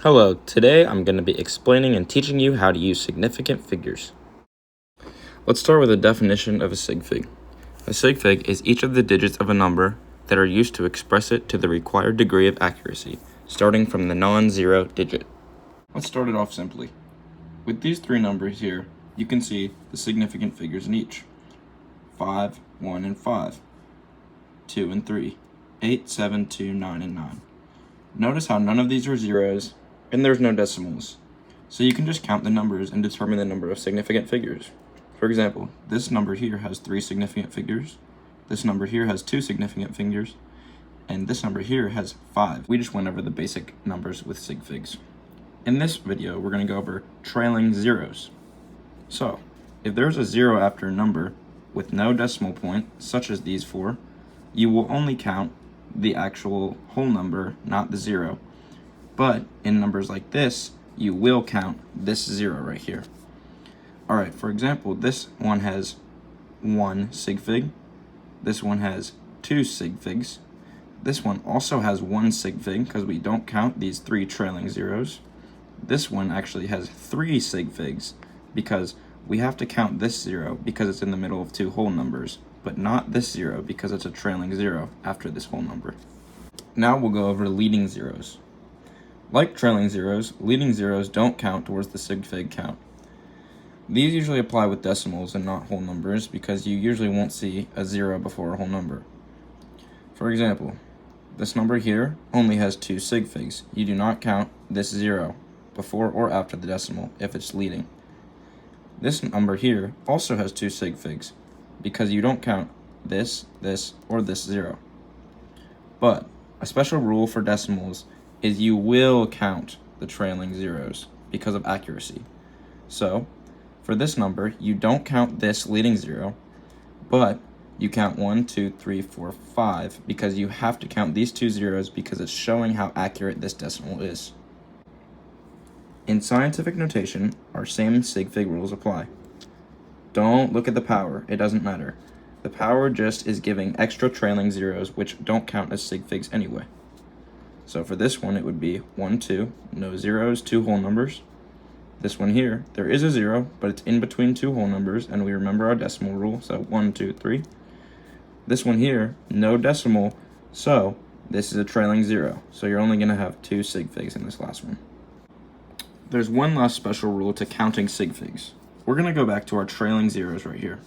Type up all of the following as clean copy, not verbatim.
Hello, today I'm going to be explaining and teaching you how to use significant figures. Let's start with a definition of a SigFig. A SigFig is each of the digits of a number that are used to express it to the required degree of accuracy, starting from the non-zero digit. Let's start it off simply. With these three numbers here, you can see the significant figures in each. 5, 1, and 5. 2 and 3. 8, 7, 2, 9, and 9. Notice how none of these are zeros, and there's no decimals. So you can just count the numbers and determine the number of significant figures. For example, this number here has 3 significant figures, this number here has 2 significant figures, and this number here has 5. We just went over the basic numbers with SigFigs. In this video, we're going to go over trailing zeros. So, if there's a 0 after a number with no decimal point, such as these 4, you will only count the actual whole number, not the 0. But in numbers like this, you will count this 0 right here. Alright, for example, this one has 1 SigFig, this one has 2 SigFigs, this one also has 1 SigFig because we don't count these 3 trailing zeros. This one actually has 3 SigFigs because we have to count this 0 because it's in the middle of 2 whole numbers, but not this 0 because it's a trailing 0 after this whole number. Now we'll go over leading zeros. Like trailing zeros, leading zeros don't count towards the SigFig count. These usually apply with decimals and not whole numbers because you usually won't see a 0 before a whole number. For example, this number here only has 2 SigFigs. You do not count this 0 before or after the decimal if it's leading. This number here also has 2 SigFigs because you don't count this, or this 0. But a special rule for decimals is you will count the trailing zeros because of accuracy. So, for this number, you don't count this leading 0, but you count 1, 2, 3, 4, 5 because you have to count these 2 zeros because it's showing how accurate this decimal is. In scientific notation, our same SigFig rules apply. Don't look at the power, it doesn't matter. The power just is giving extra trailing zeros which don't count as SigFigs anyway. So for this one it would be 1, 2, no zeros, 2 whole numbers. This one here, there is a 0, but it's in between 2 whole numbers and we remember our decimal rule, so 1, 2, 3. This one here, no decimal, so this is a trailing 0, so you're only going to have 2 SigFigs in this last one. There's one last special rule to counting SigFigs. We're going to go back to our trailing zeros right here.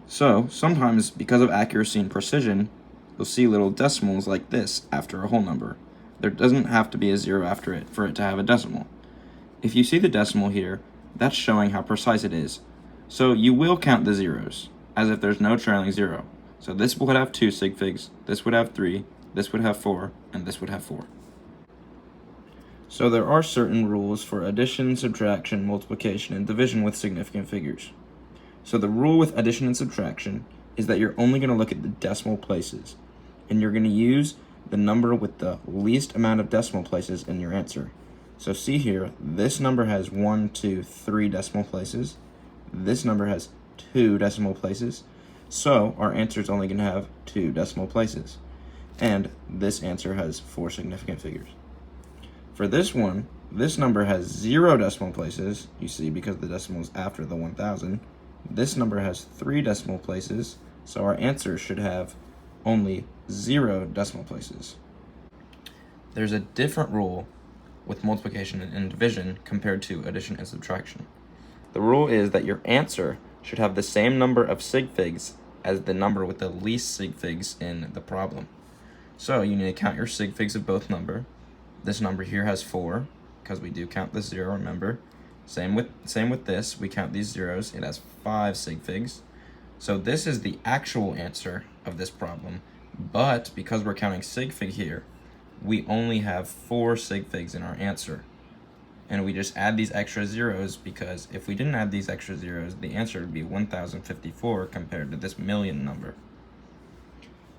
So, sometimes, because of accuracy and precision, you'll see little decimals like this after a whole number. There doesn't have to be a 0 after it for it to have a decimal. If you see the decimal here, that's showing how precise it is. So you will count the zeros, as if there's no trailing 0. So this would have 2 SigFigs, this would have 3, this would have 4, and this would have 4. So there are certain rules for addition, subtraction, multiplication, and division with significant figures. So the rule with addition and subtraction is that you're only going to look at the decimal places, and you're going to use the number with the least amount of decimal places in your answer. So see here, this number has 1, 2, 3 decimal places. This number has 2 decimal places. So our answer is only going to have 2 decimal places. And this answer has 4 significant figures. For this one, this number has 0 decimal places, you see, because the decimal is after the 1000. This number has 3 decimal places, so our answer should have only 0 decimal places. There's a different rule with multiplication and division compared to addition and subtraction. The rule is that your answer should have the same number of SigFigs as the number with the least SigFigs in the problem. So you need to count your SigFigs of both numbers. This number here has 4, because we do count the 0, remember. Same with this, we count these zeros, it has 5 SigFigs. So this is the actual answer of this problem, but because we're counting SigFig here, we only have 4 SigFigs in our answer. And we just add these extra zeros because if we didn't add these extra zeros, the answer would be 1054 compared to this million number.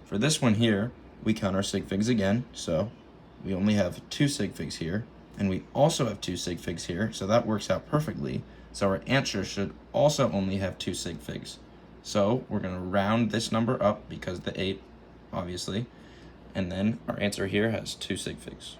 For this one here, we count our SigFigs again, so we only have 2 SigFigs here, and we also have 2 SigFigs here, so that works out perfectly. So our answer should also only have 2 SigFigs. So we're going to round this number up because the 8, obviously, and then our answer here has 2 SigFigs.